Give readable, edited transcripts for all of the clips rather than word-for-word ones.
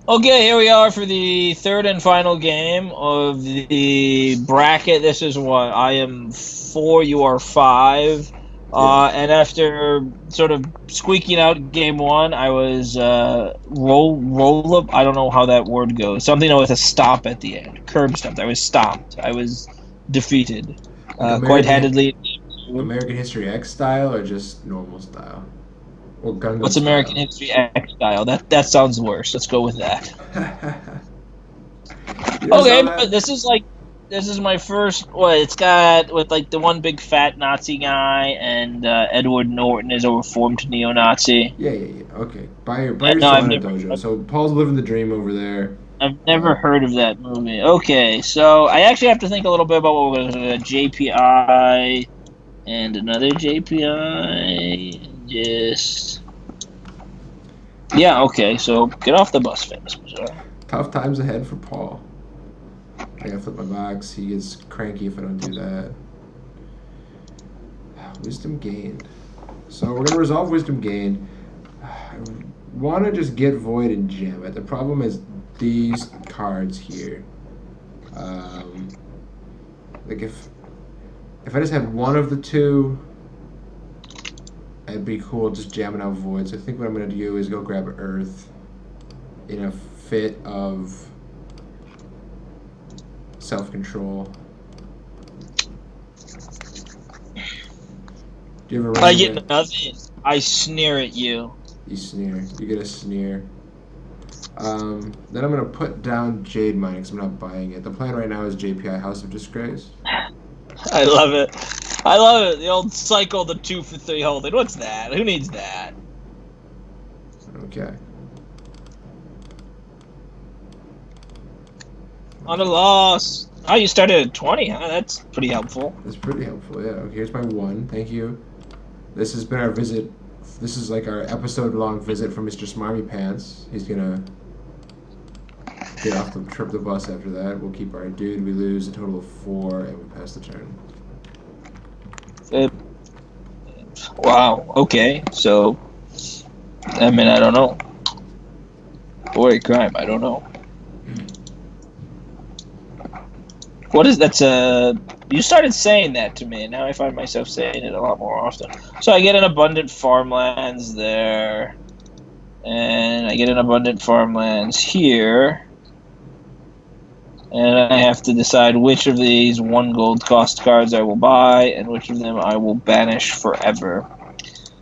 Okay, here we are for the third and final game of the bracket. This is what I am four, you are five. Yeah. And after sort of squeaking out game one, I was roll up. I don't know how that word goes. Something with a stomp at the end. Curb stomped. I was stomped. I was defeated. Like Quite handedly. American History X style or just normal style? Or Gundam What's American style? History X style? That sounds worse. Let's go with that. You never saw Okay, but that? this is my first. What it's got with like the one big fat Nazi guy and Edward Norton is a reformed neo-Nazi. Yeah, yeah, yeah. Okay. Buy your No, Solana dojo. So Paul's living the dream over there. I've never Um, heard of that movie. Okay, so I actually have to think a little bit about what was JPI and another JPI. Just yeah, okay. So get off the bus, famous Missouri. Tough times ahead for Paul. I gotta flip my box. He gets cranky if I don't do that. Wisdom gained. So we're gonna resolve wisdom gained. I want to just get void and gem it. The problem is these cards here. Um, like if I just had one of the two, it'd be cool just jamming out void. So I think what I'm gonna do is go grab earth in a fit of self control. Do you ever run I into get nothing. I sneer at you. you sneer? You get a sneer. Then I'm gonna put down Jade Mine because I'm not buying it. The plan right now is JPI House of Disgrace. I love it. I love it. The old cycle, the 2 for 3 holding. What's that? Who needs that? Okay. On a loss. Oh, you started at 20, huh? That's pretty helpful. That's pretty helpful. Yeah. Okay, here's my one. Thank you. This has been our visit. This is like our episode-long visit from Mr. Smarmy Pants. He's gonna get off the trip the bus after that. We'll keep our dude. We lose a total of 4, and we pass the turn. Uh, wow. Okay. So, I mean, I don't know. Boy, crime. I don't know. What is that's You started saying that to me, and now I find myself saying it a lot more often. So I get an abundant farmlands there, and I get an abundant farmlands here, and I have to decide which of these 1 gold cost cards I will buy, and which of them I will banish forever.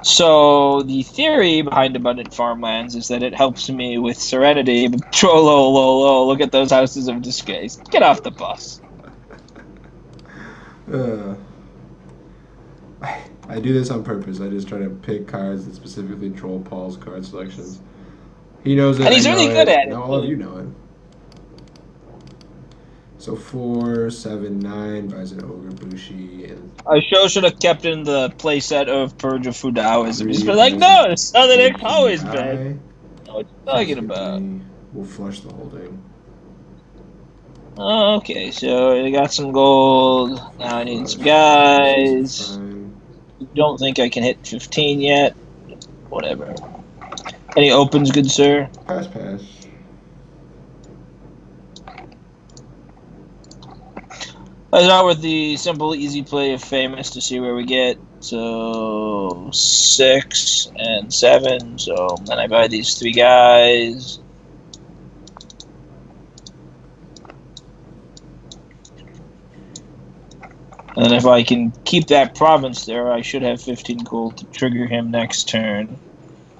So the theory behind abundant farmlands is that it helps me with serenity. But Trollo, lolo, look at those houses of disgrace. Get off the bus. Uh, I do this on purpose. I just try to pick cards that specifically troll Paul's card selections. He knows it. And I he's really know good it. at it, Now all of too. you know it. So 4, 7, 9 buys an ogre bushi and I sure should have kept in the playset of Purge of Fudaoism. Just 3 been like, buys a no, it's Southern X always been. JPI. What you Kills talking for about? 3. We'll flush the holding. Oh, okay, so I got some gold. Now I need some Flush. Bushi's guys. fine. Don't think I can hit 15 yet. Whatever. Any opens, good sir? Pass, pass. Let's start with the simple, easy play of Famous to see where we get. So 6 and 7. So then I buy these 3 guys. And if I can keep that province there, I should have 15 gold to trigger him next turn.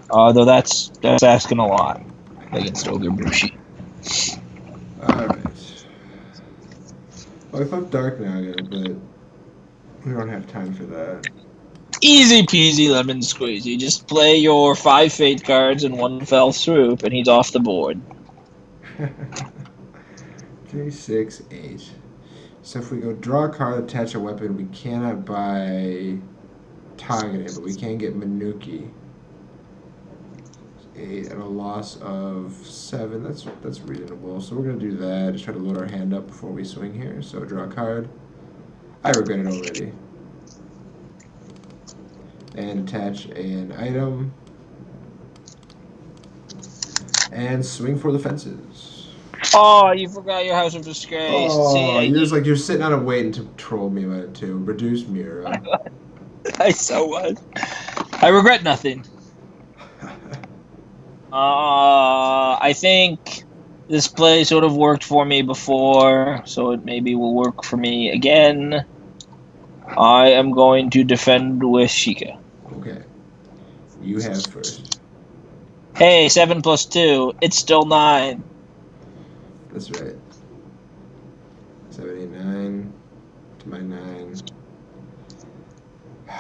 Though that's asking a lot against Ogre Bushi. Alright. Well, I flipped Dark Naga, but we don't have time for that. Easy peasy lemon squeezy. Just play your 5 fate cards in one fell swoop, and he's off the board. 3, 6, 8. So if we go draw a card, attach a weapon, we cannot buy Tagane, but we can get Manuki. 8 at a loss of 7. That's reasonable. So we're gonna do that. Just try to load our hand up before we swing here. So draw a card. I regret it already. And attach an item. And swing for the fences. Oh, you forgot your House of Disgrace. See, Oh, I you're just did. like you're sitting on a waiting to troll me about it too. Reduce Mira. I so was. I regret nothing. I think this play sort of worked for me before, so it maybe will work for me again. I am going to defend with Sheikah. Okay, you have first. Hey, 7 plus 2. It's still 9. That's right. 79 to my 9.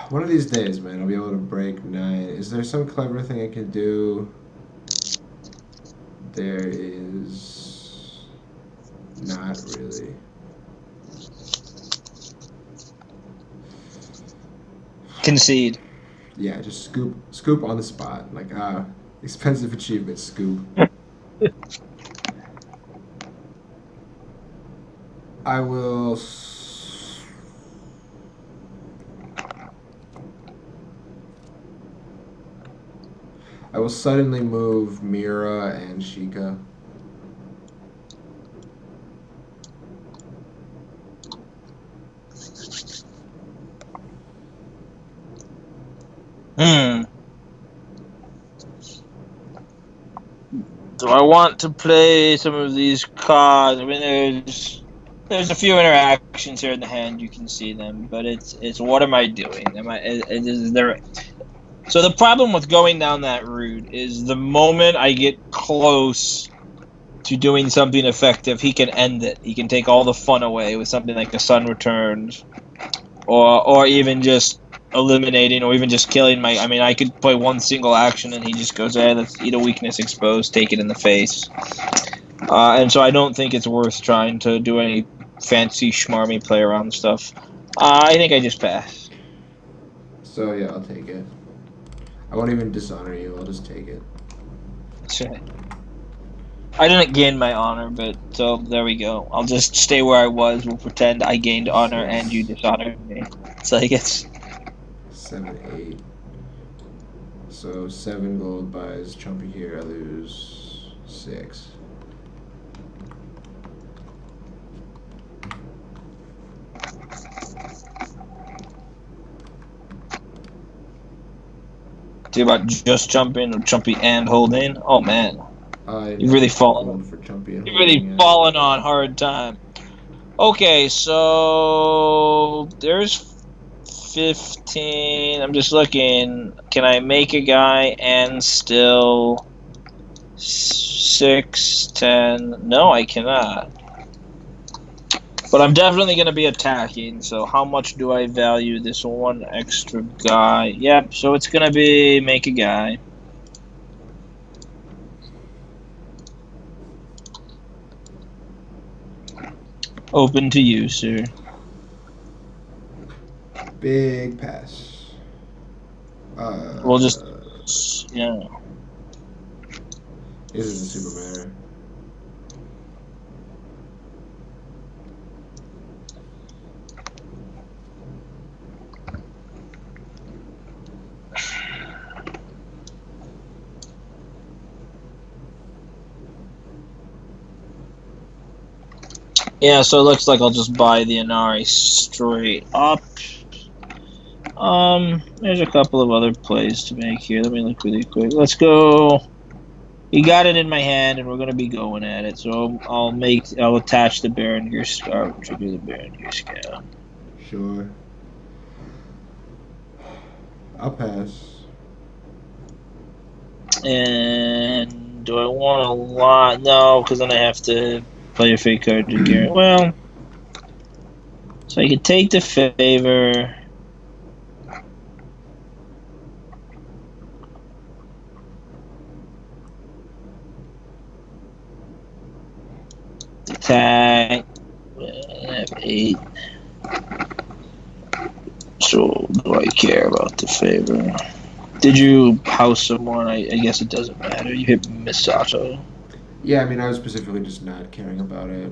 One of these days, man, I'll be able to break 9. Is there some clever thing I can do? There is not really. Concede. Yeah, just scoop on the spot. Like, expensive achievement, scoop. I will. I will suddenly move Mira and Sheikah. Hmm. Do I want to play some of these cards? I mean, there's a few interactions here in the hand. You can see them, but it's what am I doing? Is there? So the problem with going down that route is the moment I get close to doing something effective, he can end it. He can take all the fun away with something like a Sun Returns, or even just eliminating, or even just killing my. I mean, I could play one single action and he just goes, "Hey, let's eat a weakness exposed, take it in the face." And so I don't think it's worth trying to do any fancy schmarmy play around stuff. I think I just pass. So yeah, I'll take it. I won't even dishonor you. I'll just take it. Sure. I didn't gain my honor, but so there we go. I'll just stay where I was. We'll pretend I gained honor and you 6, dishonored me. So I guess 7, 8. So 7 gold buys Chumpy here. I lose 6. do about just jumping or jumpy and holding. Oh man, I you've have really enough fallen. gold for Chumpy and You've really holding it. fallen on hard time. Okay, so there's 15. I'm just looking. Can I make a guy and still 6, 10? No, I cannot. But I'm definitely going to be attacking, so how much do I value this one extra guy? Yep, so it's going to be make a guy. Open to you, sir. Big pass. We'll just, yeah. This isn't super matter. Yeah, so it looks like I'll just buy the Inari straight up. There's a couple of other plays to make here. Let me look really quick. Let's go. You got it in my hand, and we're gonna be going at it. So I'll attach the Baron Gear Scout. Trigger the Baron Gear Scout. Sure. I'll pass. And do I want a lot? No, because then I have to play a fake card to Gear. Well, so I could take the favor. Attack. I have 8. So do I care about the favor? Did you house someone? I guess it doesn't matter. You hit Misato. Yeah, I mean, I was specifically just not caring about it.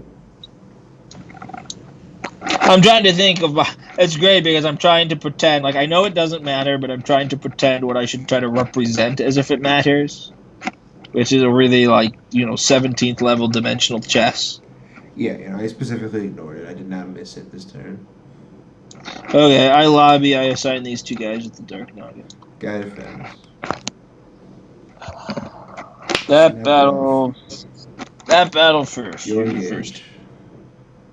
I'm trying to think of. It's great because I'm trying to pretend. Like, I know it doesn't matter, but I'm trying to pretend what I should try to represent as if it matters. which is a really 17th level dimensional chess. Yeah, I specifically ignored it. I did not miss it this turn. Okay, I lobby. I assign these two guys with the Dark Naga. Guy defends. That Snap it off. battle. That battle first. You You do first. engage.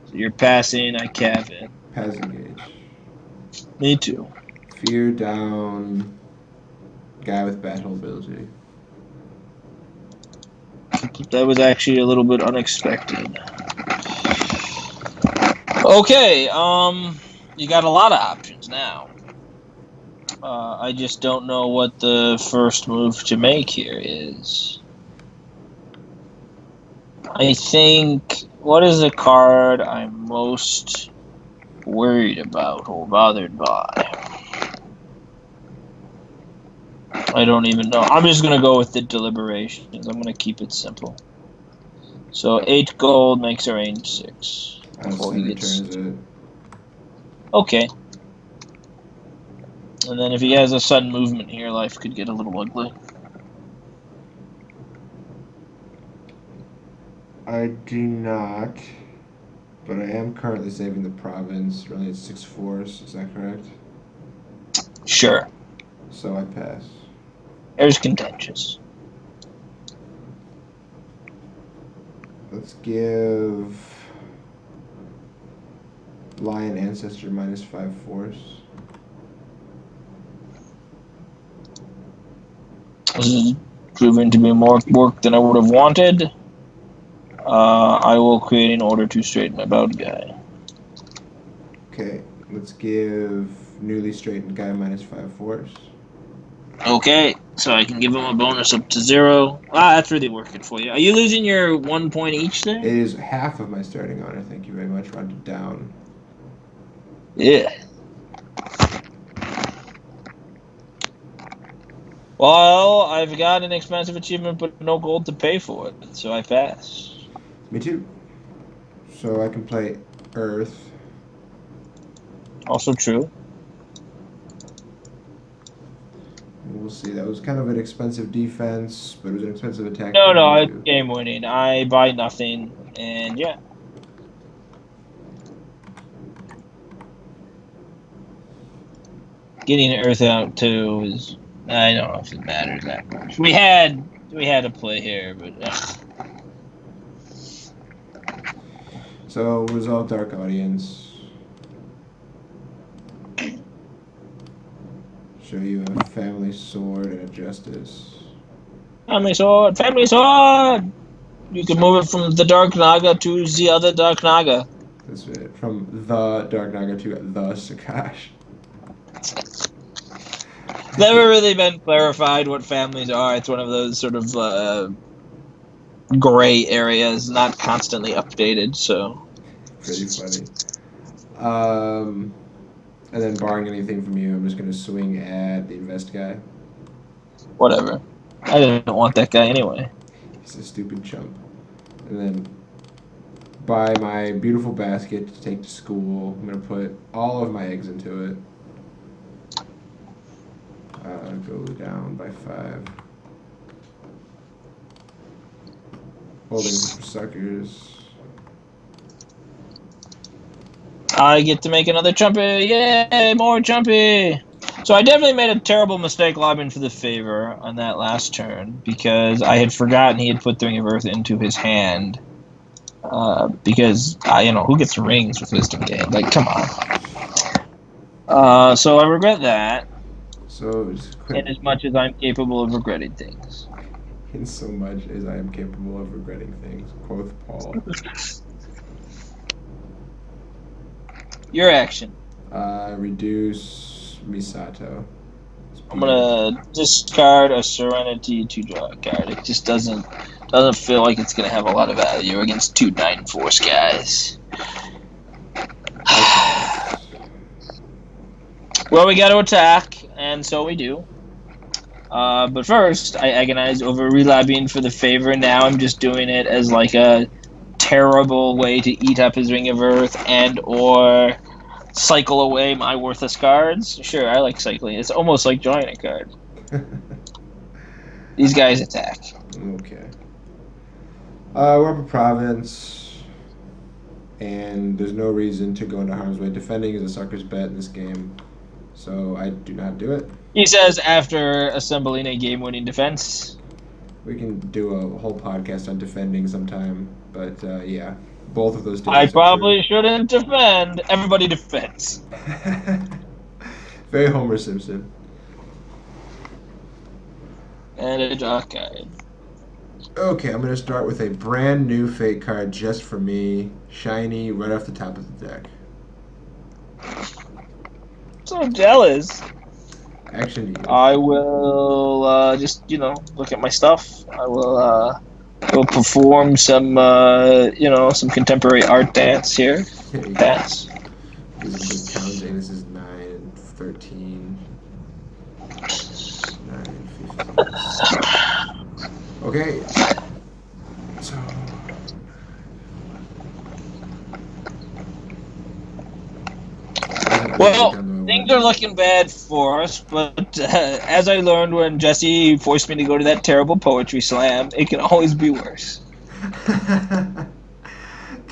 So you're passing. I cav in. Pass engage. Me too. Fear down. Guy with battle ability. That was actually a little bit unexpected. Okay, you got a lot of options now. I just don't know what the first move to make here is. I think, what is the card I'm most worried about or bothered by? I don't even know. I'm just going to go with the deliberations. I'm going to keep it simple. So 8 gold makes our range 6. Before he gets... returns it. Okay. And then if he has a sudden movement here, life could get a little ugly. I do not, but I am currently saving the province, running at 6 force. Is that correct? Sure. So I pass. There's contentious. Let's give Lion Ancestor -5 force. This is proving to be more work than I would have wanted. I will create an order to straighten about guy. Okay, let's give newly straightened guy -5 force. Okay, so I can give him a bonus up to 0. Ah, that's really working for you. Are you losing your 1 point each there? It is half of my starting honor. Thank you very much. Rounded down. Yeah. Well, I've got an expensive achievement, but no gold to pay for it, so I pass. Me too. So I can play Earth. Also true. We'll see. That was kind of an expensive defense, but it was an expensive attack. No, it's game winning. I buy nothing, and yeah. Getting Earth out too is, I don't know if it matters that much. We had a play here, but ugh. So resolve Dark Audience. Show you a Family Sword and a Justice. Family sword, family sword. You can move it from the Dark Naga to the other Dark Naga. That's it. From the Dark Naga to the Sakash. Never really been clarified what families are. It's one of those sort of gray areas, not constantly updated. So Pretty funny. And then barring anything from you, I'm just gonna swing at the invest guy. whatever. I didn't want that guy anyway. He's a stupid chump. And then buy my beautiful basket to take to school. I'm gonna put all of my eggs into it. Go down by 5. Holding for suckers. I get to make another Chumpy. Yay, more Chumpy. So I definitely made a terrible mistake lobbying for the favor on that last turn because I had forgotten he had put the Ring of Earth into his hand. Because, who gets rings with Wisdom Gain? Like, come on. So I regret that. So just quit. In as much as I'm capable of regretting things. In so much as I am capable of regretting things. Quoth Paul. Your action. Reduce Misato. I'm gonna discard a Serenity to draw a card. It just doesn't feel like it's gonna have a lot of value against 2 9 force guys. Well, we got to attack, and so we do. But first, I agonize over relobbying for the favor. Now I'm just doing it as like a terrible way to eat up his Ring of Earth and or cycle away my worthless cards. Sure, I like cycling. It's almost like drawing a card. These guys attack. Okay. We're up a province, and there's no reason to go into harm's way. Defending is a sucker's bet in this game, so I do not do it. He says after assembling a game-winning defense. We can do a whole podcast on defending sometime, but yeah, both of those I statements are true. probably shouldn't defend. Everybody defends. Very Homer Simpson. And a draw card. Okay, I'm going to start with a brand new fake card just for me. Shiny, right off the top of the deck. So jealous. Action to you. I will just, look at my stuff. I will perform some, some contemporary art dance here. There you go. Pass. This is good counting. This is 9 and 13. 9 and 15. Okay. So. Well, things are looking bad for us, but as I learned when Jesse forced me to go to that terrible poetry slam, it can always be worse.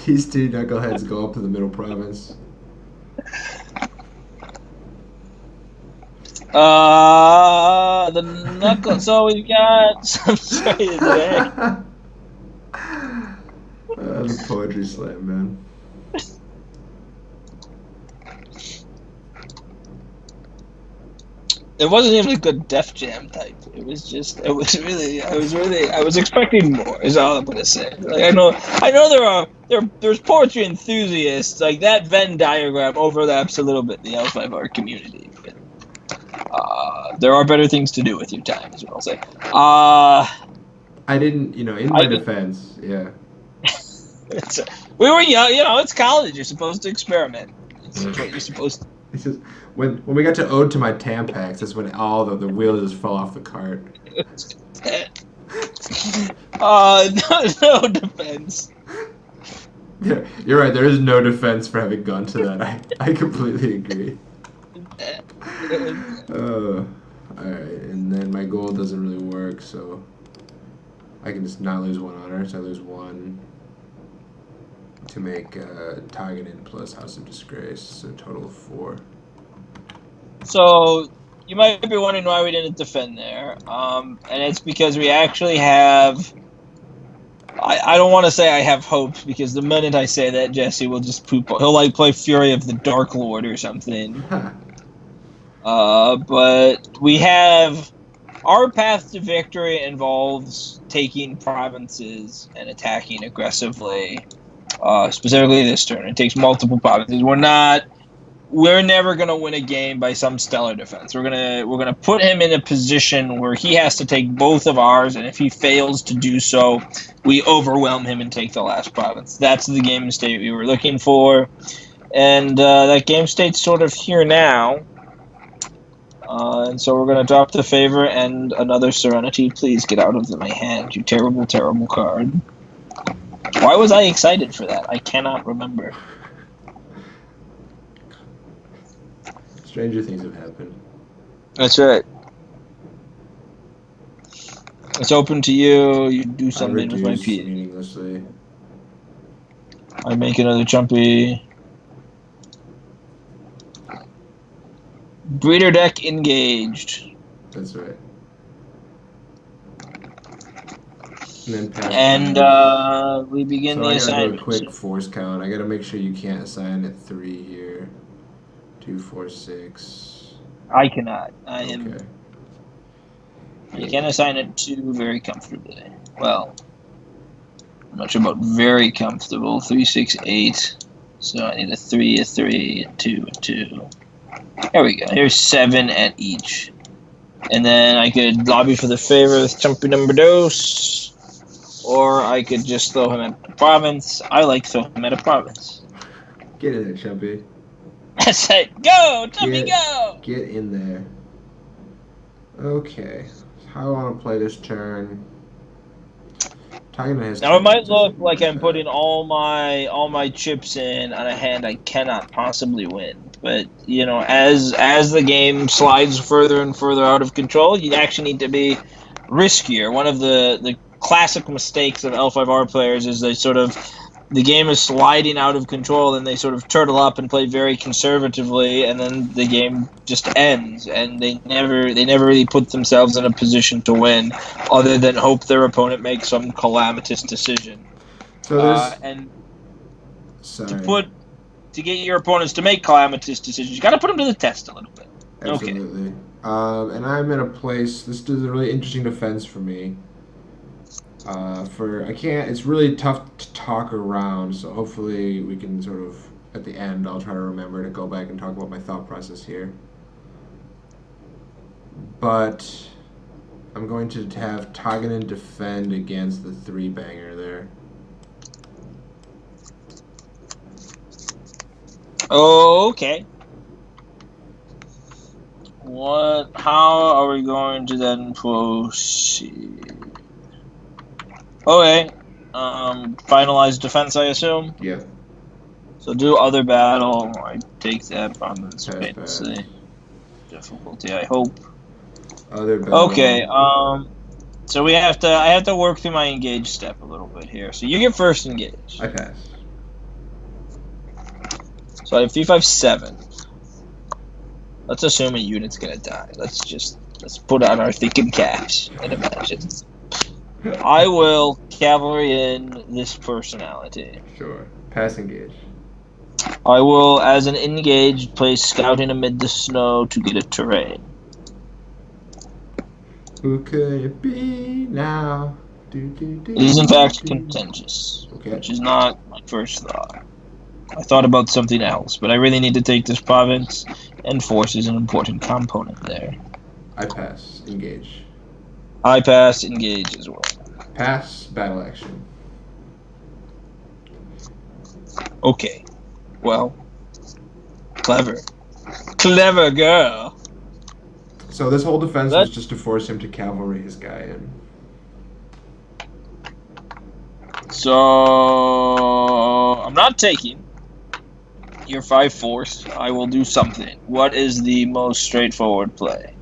These two knuckleheads go up to the middle province. The knuckle. So we got some straight today. The poetry slam, man. It wasn't even a good Def Jam type. I was expecting more. Is all I'm gonna say. Like I know there's poetry enthusiasts. Like that Venn diagram overlaps a little bit the L5R community. But, there are better things to do with your time, is what I'll say. I didn't, in my defense, yeah. We were young, it's college. You're supposed to experiment. It's what you're supposed to. It's just, when we got to Ode to My Tampax, that's when all the wheels just fell off the cart. No defense. Yeah, you're right. There is no defense for having gone to that. I completely agree. All right, and then my goal doesn't really work, so I can just not lose 1 honor. So I lose 1 to make Targeted plus House of Disgrace, so total of 4. So you might be wondering why we didn't defend there, and it's because we actually have. I don't want to say I have hopes because the minute I say that, Jesse will just poop. He'll play Fury of the Dark Lord or something. But we have our path to victory involves taking provinces and attacking aggressively. Specifically this turn, it takes multiple provinces. We're never gonna win a game by some stellar defense. We're gonna put him in a position where he has to take both of ours, and if he fails to do so, we overwhelm him and take the last province. That's the game state we were looking for, and that game state's sort of here now. And so we're gonna drop the favor and another Serenity. Please get out of my hand, you terrible, terrible card. Why was I excited for that? I cannot remember. Stranger things have happened. That's right. It's open to you. You do something with my piece. Meaninglessly. I make another Chumpy. Breeder deck engaged. That's right. And then we begin the assignment. I gotta do a quick force count. I gotta make sure you can't assign at 3 here. 2, 4, 6. I cannot. Okay. You can assign it 2 very comfortably. Well, I'm not sure about very comfortable. 3, 6, 8. So I need a 3, a 3, a 2, a 2. There we go. Here's 7 at each. And then I could lobby for the favor with Chumpy number dos. Or I could just throw him at the province. I like throwing him at a province. Get in there, Chumpy. That's it. Go, Chumpy, go! Get in there. Okay. How I want to play this turn. Now it might look like I'm putting all my chips in on a hand I cannot possibly win. But, as the game slides further and further out of control, you actually need to be riskier. One of the classic mistakes of L5R players is the game is sliding out of control and they sort of turtle up and play very conservatively, and then the game just ends, and they never really put themselves in a position to win other than hope their opponent makes some calamitous decision. So there's And to sorry. put to get your opponents to make calamitous decisions, you got to put them to the test a little bit. Okay. Absolutely. And I'm in a place. This is a really interesting defense for me. I can't. It's really tough to talk around. So hopefully we can sort of at the end. I'll try to remember to go back and talk about my thought process here. But I'm going to have Taganen defend against the three banger there. Okay. How are we going to then proceed? Okay. Finalize defense, I assume? Yeah. So do other battle. I take that province. Pass. Difficulty, I hope. Other battle. Okay, so I have to work through my engage step a little bit here. So you get first engage. I pass. So I have 357. Let's assume a unit's gonna die. Let's put on our thinking caps and imagine. I will cavalry in this personality. Sure. Pass engage. I will, as an engaged, place scouting amid the snow to get a terrain. Who could it be now? It is in fact contentious, which is not my first thought. I thought about something else, but I really need to take this province, and force is an important component there. I pass. Engage. I pass. Engage as well. Pass. Battle action. Okay. Well. Clever. Clever girl. So this whole defense was just to force him to cavalry his guy in. So I'm not taking your 5 force. I will do something. What is the most straightforward play?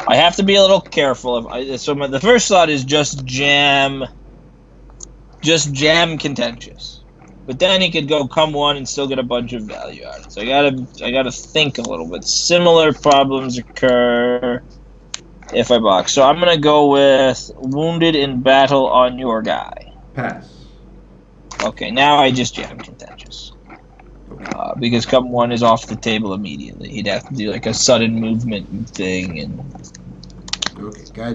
I have to be a little careful. The first thought is just jam contentious. But then he could go come one and still get a bunch of value out of it. So I gotta think a little bit. Similar problems occur if I box. So I'm gonna go with wounded in battle on your guy. Pass. Okay, now I just jam contentious. Because come one is off the table immediately. He'd have to do like a sudden movement thing and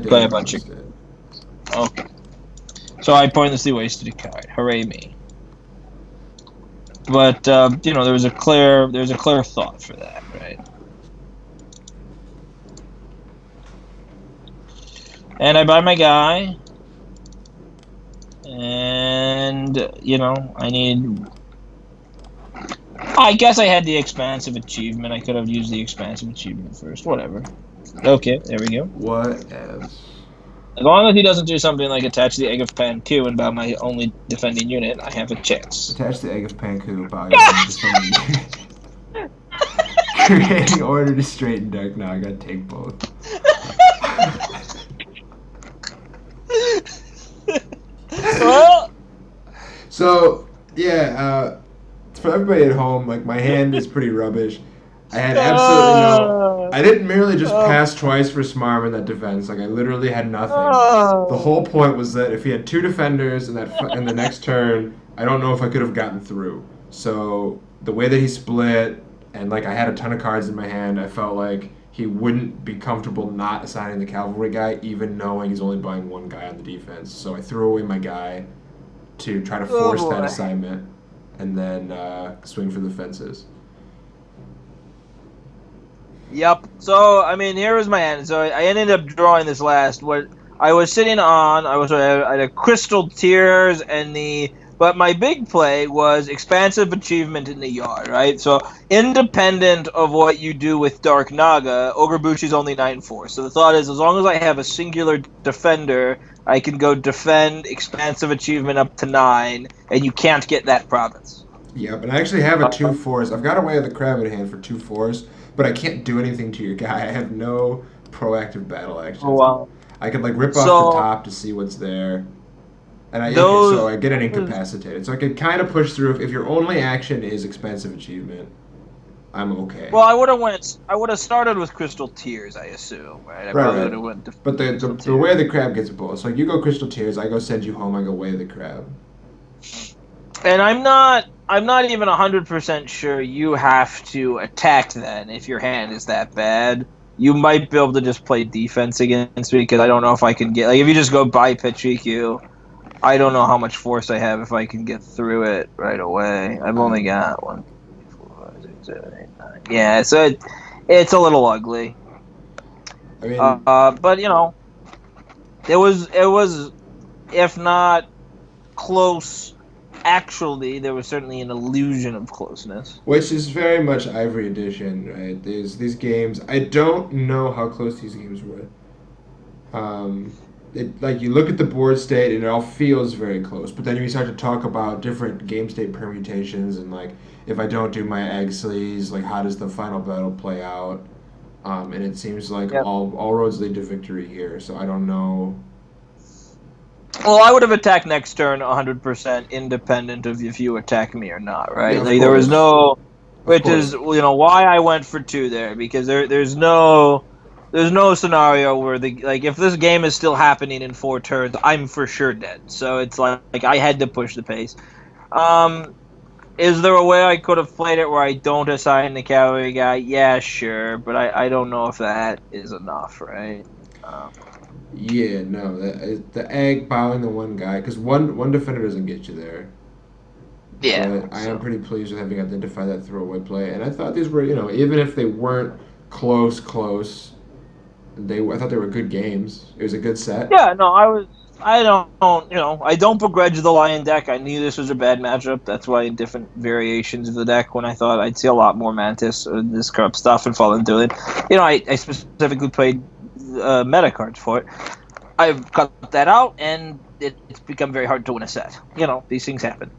play a bunch of. Okay. So I pointlessly wasted a card. Hooray me. But there's a clear thought for that, right? And I buy my guy. And I guess I had the expansive achievement. I could have used the expansive achievement first. Whatever. Okay, there we go. Whatevs. As long as he doesn't do something like attach the Egg of Panku and bow my only defending unit, I have a chance. Attach the Egg of Panku, bow your only defending unit. Creating order to straighten dark. Now I gotta take both. Well. So yeah, for everybody at home, like my hand is pretty rubbish. I had absolutely no. I didn't merely just pass twice for Smarm in that defense. Like I literally had nothing. The whole point was that if he had 2 defenders in the next turn, I don't know if I could have gotten through. So the way that he split, and like I had a ton of cards in my hand, I felt like he wouldn't be comfortable not assigning the cavalry guy, even knowing he's only buying 1 guy on the defense. So I threw away my guy to try to force that assignment, and then swing for the fences. Yep. So, I mean, here was my hand. So I ended up drawing this last. What I was sitting on, I had a Crystal Tears but my big play was expansive achievement in the yard, right? So independent of what you do with Dark Naga, Ogrebuchi's only 9-4. So the thought is, as long as I have a singular defender, I can go defend expansive achievement up to 9, and you can't get that province. Yep, and I actually have a 2/4s. I've got a way of the crab in hand for 2/4s. But I can't do anything to your guy. I have no proactive battle actions. Oh, wow. I could like rip off the So top to see what's there. And so those. I get an incapacitated. So I could kind of push through if your only action is expensive achievement. I'm okay. Well, I would have started with Crystal Tears, I assume, right? I Right, probably would right. have went to But Crystal the way Tears. the crab gets both. So like you go Crystal Tears, I go send you home, I go way the crab. And I'm not even 100% sure you have to attack then if your hand is that bad. You might be able to just play defense against me because I don't know if I can get like if you just go by Pachiku, I don't know how much force I have if I can get through it right away. I've only Um, got 1, 2, 3, 4, 5, 6, 7, 8, 9. Yeah, so it's a little ugly. I mean, But it was if not close. Actually, there was certainly an illusion of closeness. which is very much Ivory Edition, right? These games. I don't know how close these games were. Um, like you look at the board state and it all feels very close, but then you start to talk about different game state permutations and like if I don't do my egg sleeves, like how does the final battle play out? And it seems like Yep. all roads lead to victory here. So I don't know. Well, I would have attacked next turn 100% independent of if you attack me or not, Yeah, right? of Like there was course, no, of which is course. why I went for two there because there's no scenario where the like if this game is still happening in 4 turns, I'm for sure dead. So it's like I had to push the pace. Um, is there a way I could have played it where I don't assign the cavalry guy? Yeah, sure, but I don't know if that is enough, right? Um, Yeah, no, the egg bowing the one guy because one defender doesn't get you there. yeah, But I am so. pretty pleased with having identified that throwaway play, and I thought these were, even if they weren't close, I thought they were good games. It was a good set. Yeah, no, I I don't begrudge the Lion deck. I knew this was a bad matchup. That's why in different variations of the deck, when I thought I'd see a lot more Mantis or this corrupt stuff and fall into it, I specifically played meta cards for it. I've cut that out, and it's become very hard to win a set. These things happen.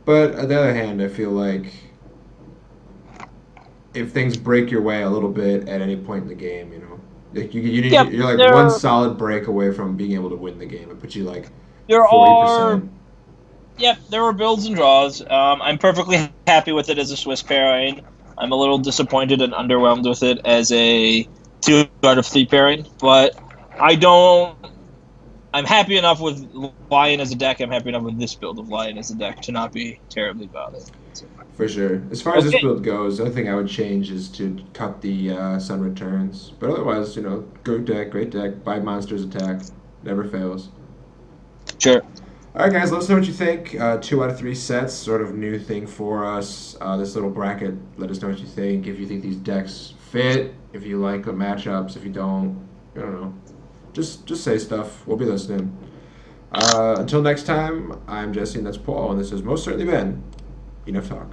But on the other hand, I feel like if things break your way a little bit at any point in the game, like Yep, you're like one there solid break away from being able to win the game. It puts you like there are 40%. Yep, there were builds and draws. I'm perfectly happy with it as a Swiss pairing. I'm a little disappointed and underwhelmed with it as a 2 out of 3 pairing, but I don't. I'm happy enough with Lion as a deck. I'm happy enough with this build of Lion as a deck to not be terribly bothered. So, For sure. As far as this okay, build goes, the only thing I would change is to cut the Sun Returns. But otherwise, good deck, great deck. Buy monsters attack, never fails. sure. All right, guys, let us know what you think. 2 out of 3 sets, sort of new thing for us. This little bracket, let us know what you think. If you think these decks fit, if you like the matchups, if you don't, I don't know. Just say stuff. We'll be listening. Until next time, I'm Jesse and that's Paul, and this has most certainly been Enough Talk.